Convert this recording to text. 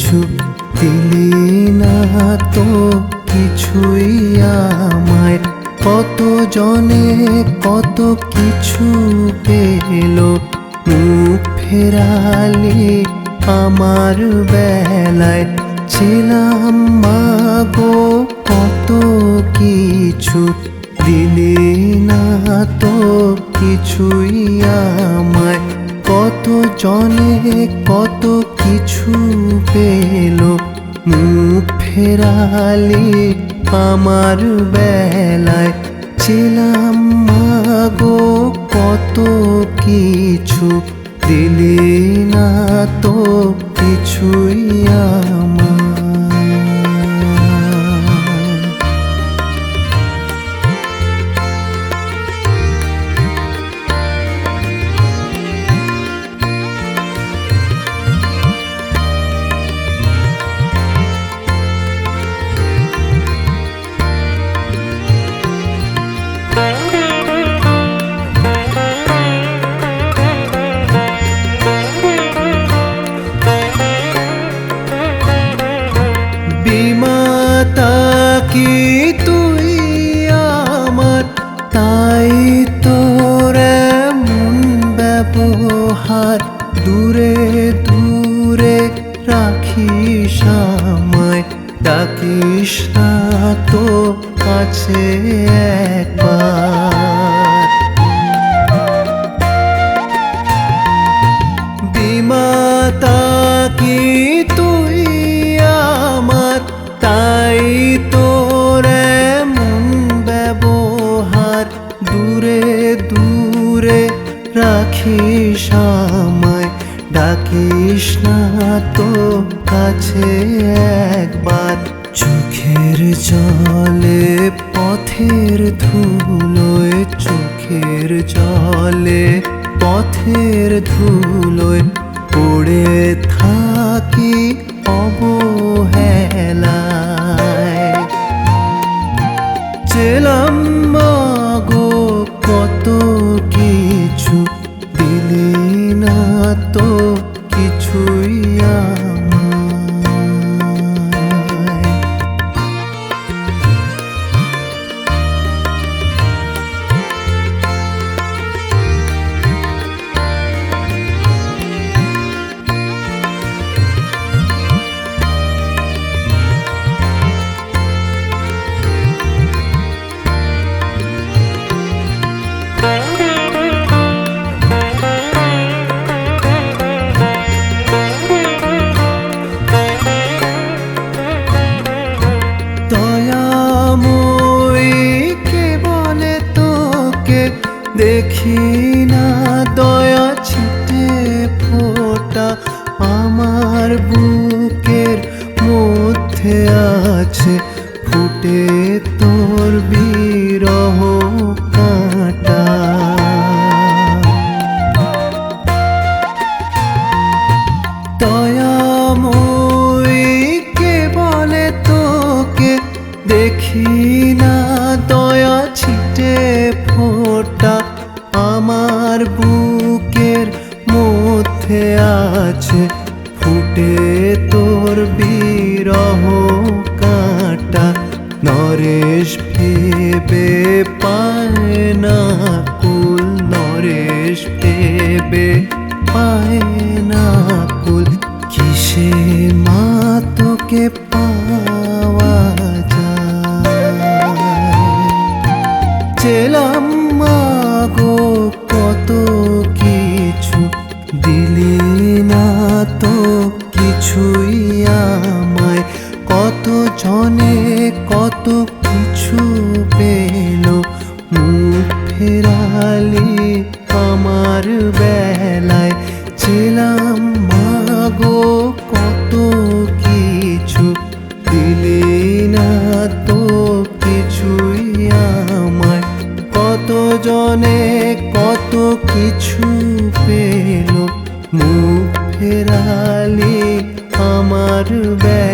কিছু দিলি না তো কিছুই আমায়। কত জনে কত কিছু পেল, মুখ ফেরালি আমার বেলায়। ছিলাম মাগো কত কিছু, দিলি না তো কিছুই আমায়। কত জনে কত কিছু পেল, মুখ ফেরালি আমার বেলায়। ছিলাম মাগো কত কিছু, দিলি না তো কিছুই আমায়। বিমাতা কি তুই আমার, তাই তোর এমন ব্যবহার। দূরে দূরে রাখিস আমায়, ডাকিস না তো কাছে একবার। বিমাতা কি তুই আমার, তাই তোর এমন ব্যবহার। দূরে দূরে রাখিস আমায়, ডাকিস না তো কাছে একবার। চোখের জলে পথের ধুলোয়, চোখের জলে পথের ধুলোয় পড়ে থাকি অবহেলায়। ছিলাম মাগো কত কিছু, দিলি না তো কিছুই আমায়। দেখি না দয়া ছিটে ফোঁটা, আমার বুকের মধ্যে আছে ফুটে তোর বিরহ কাঁটা। দয়াময়ী কে বলে তোকে, দেখি না দয়া ছিটে ফোঁটা, আমার বুকের মধ্যে আছে ফুটে তোর বিরহ কাঁটা। নরেশ ভেবে পায় না কুল, নরেশ ভেবে পায় না কুল। কিসে মা তোকে পাওয়া যায়। ছিলাম মাগো কত কিছু, দিলি না তো কিছুই আমায়। কত জনে কত কিছু পেল, মুখ ফেরালি আমার বেলায়। ছিলাম মাগো কত কিছু, দিলি না তো কিছুই আমায়। কত জনে কত কিছু পেল, মুখ ফেরালি আমার বেলায়।